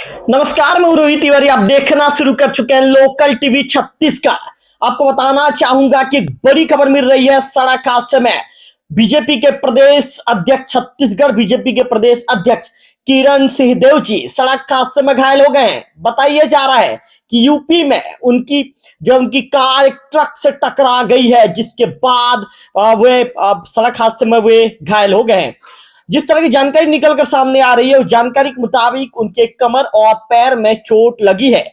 नमस्कार, मैं रोहित तिवारी। आप देखना शुरू कर चुके हैं लोकल टीवी छत्तीसगढ़। आपको बताना चाहूंगा कि बड़ी खबर मिल रही है सड़क हादसे में। बीजेपी के प्रदेश अध्यक्ष, छत्तीसगढ़ बीजेपी के प्रदेश अध्यक्ष किरण सिंहदेव जी सड़क हादसे में घायल हो गए हैं। बताइए जा रहा है कि यूपी में उनकी कार एक ट्रक से टकरा गई है, जिसके बाद वे सड़क हादसे में वे घायल हो गए हैं। जिस तरह की जानकारी निकलकर सामने आ रही है, उस जानकारी के मुताबिक उनके कमर और पैर में चोट लगी है।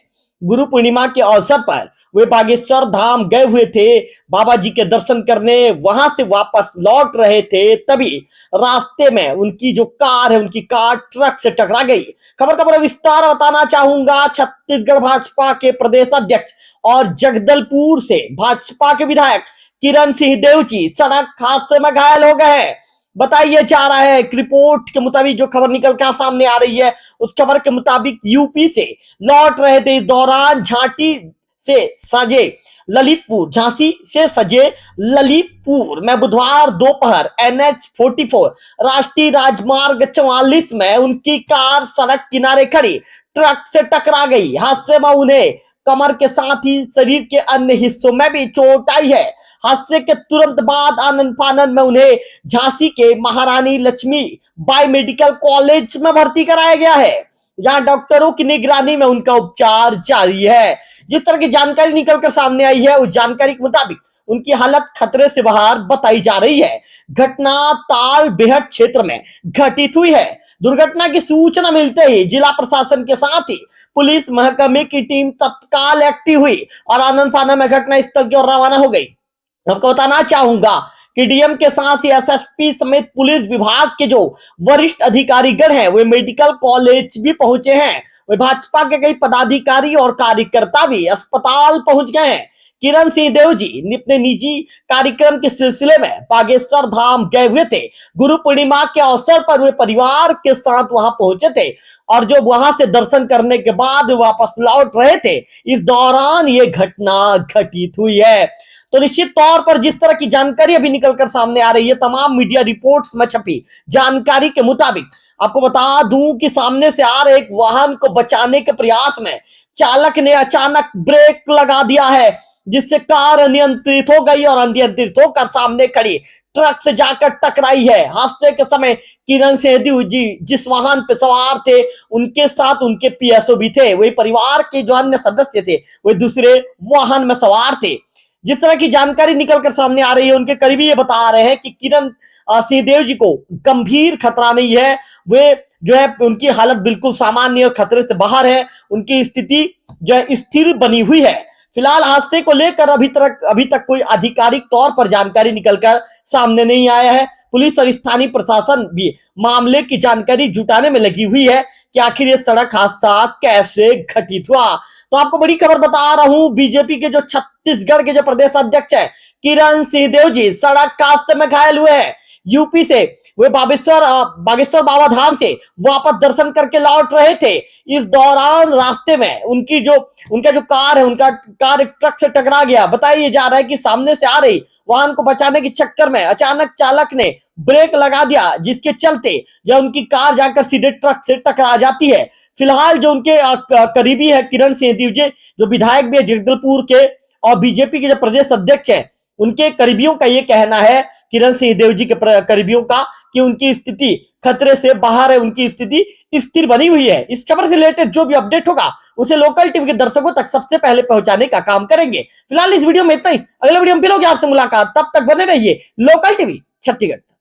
गुरु पूर्णिमा के अवसर पर वे बागेश्वर धाम गए हुए थे बाबा जी के दर्शन करने। वहां से वापस लौट रहे थे, तभी रास्ते में उनकी जो कार है, उनकी कार ट्रक से टकरा गई। खबर का पूरा विस्तार बताना चाहूंगा। छत्तीसगढ़ भाजपा के प्रदेश अध्यक्ष और जगदलपुर से भाजपा के विधायक किरण सिंहदेव जी सड़क हादसे में घायल हो गए हैं। बताइए जा रहा है कि रिपोर्ट के मुताबिक जो खबर निकल कर सामने आ रही है, उस खबर के मुताबिक यूपी से लौट रहे थे। इस दौरान झांसी से सजे ललितपुर में बुधवार दोपहर NH 44 राष्ट्रीय राजमार्ग 44 में उनकी कार सड़क किनारे खड़ी ट्रक से टकरा गई। हादसे में उन्हें कमर के साथ ही शरीर के अन्य हिस्सों में भी चोट आई है। हादसे के तुरंत बाद आनंद फानंद में उन्हें झांसी के महारानी लक्ष्मी बाई मेडिकल कॉलेज में भर्ती कराया गया है, जहां डॉक्टरों की निगरानी में उनका उपचार जारी है। जिस तरह की जानकारी निकलकर सामने आई है, उस जानकारी के मुताबिक उनकी हालत खतरे से बाहर बताई जा रही है। घटना ताल बेहट क्षेत्र में घटित हुई है। दुर्घटना की सूचना मिलते ही जिला प्रशासन के साथ ही पुलिस महकमे की टीम तत्काल एक्टिव हुई और आनंद फानंद में घटना स्थल की ओर रवाना हो गई। आपको बताना चाहूंगा कि डीएम के साथ ही एसएसपी समेत पुलिस विभाग के जो वरिष्ठ अधिकारीगण हैं, वे मेडिकल कॉलेज भी पहुंचे हैं। वे भाजपा के कई पदाधिकारी और कार्यकर्ता भी अस्पताल पहुंच गए हैं। किरण सिंहदेव जी अपने निजी कार्यक्रम के सिलसिले में बागेश्वर धाम गए हुए थे। गुरु पूर्णिमा के अवसर पर वे परिवार के साथ वहां पहुंचे थे और जो वहां से दर्शन करने के बाद वापस लौट रहे थे, इस दौरान ये घटना घटित हुई है। तो निश्चित तौर पर जिस तरह की जानकारी अभी निकलकर सामने आ रही है, तमाम मीडिया रिपोर्ट्स में छपी जानकारी के मुताबिक आपको बता दूं कि सामने से आ रहे एक वाहन को बचाने के प्रयास में चालक ने अचानक ब्रेक लगा दिया है, जिससे कार अनियंत्रित हो गई और अनियंत्रित होकर सामने खड़ी ट्रक से जाकर टकराई है। हादसे के समय किरण सिंहदेव जी जिस वाहन पे सवार थे, उनके साथ उनके पीएसओ भी थे। वही परिवार के जो अन्य सदस्य थे, वे दूसरे वाहन में सवार थे। जिस तरह की जानकारी निकलकर सामने आ रही है, उनके करीबी ये बता रहे हैं कि किरण सिंहदेव जी को गंभीर खतरा नहीं है। वे जो है उनकी हालत बिल्कुल सामान्य और खतरे से बाहर है। उनकी स्थिति जो है स्थिर बनी हुई है। फिलहाल हादसे को लेकर अभी तक कोई आधिकारिक तौर पर जानकारी निकलकर सामने नहीं आया है। पुलिस और स्थानीय प्रशासन भी मामले की जानकारी जुटाने में लगी हुई है कि आखिर ये सड़क हादसा कैसे घटित हुआ। तो आपको बड़ी खबर बता रहा हूं, बीजेपी के जो छत्तीसगढ़ के जो प्रदेश अध्यक्ष है किरण सिंहदेव जी सड़क हादसे में घायल हुए हैं। यूपी से वे बागेश्वर बाबा धाम से वापस दर्शन करके लौट रहे थे। इस दौरान रास्ते में उनका जो कार है, उनका कार एक ट्रक से टकरा गया। बताइए जा रहा है कि सामने से आ रही वाहन को बचाने के चक्कर में अचानक चालक ने ब्रेक लगा दिया, जिसके चलते यह उनकी कार जाकर सीधे ट्रक से टकरा जाती है। फिलहाल जो उनके करीबी है किरण सिंहदेव जी, जो विधायक भी है जगदलपुर के और बीजेपी के जो प्रदेश अध्यक्ष हैं, उनके करीबियों का ये कहना है, किरण सिंहदेव जी के करीबियों का, कि उनकी स्थिति खतरे से बाहर है, उनकी स्थिति स्थिर बनी हुई है। इस खबर से रिलेटेड जो भी अपडेट होगा उसे लोकल टीवी के दर्शकों तक सबसे पहले पहुंचाने का काम करेंगे। फिलहाल इस वीडियो में इतना ही। अगले वीडियो में फिर होगी आपसे मुलाकात। तब तक बने रहिए लोकल टीवी छत्तीसगढ़।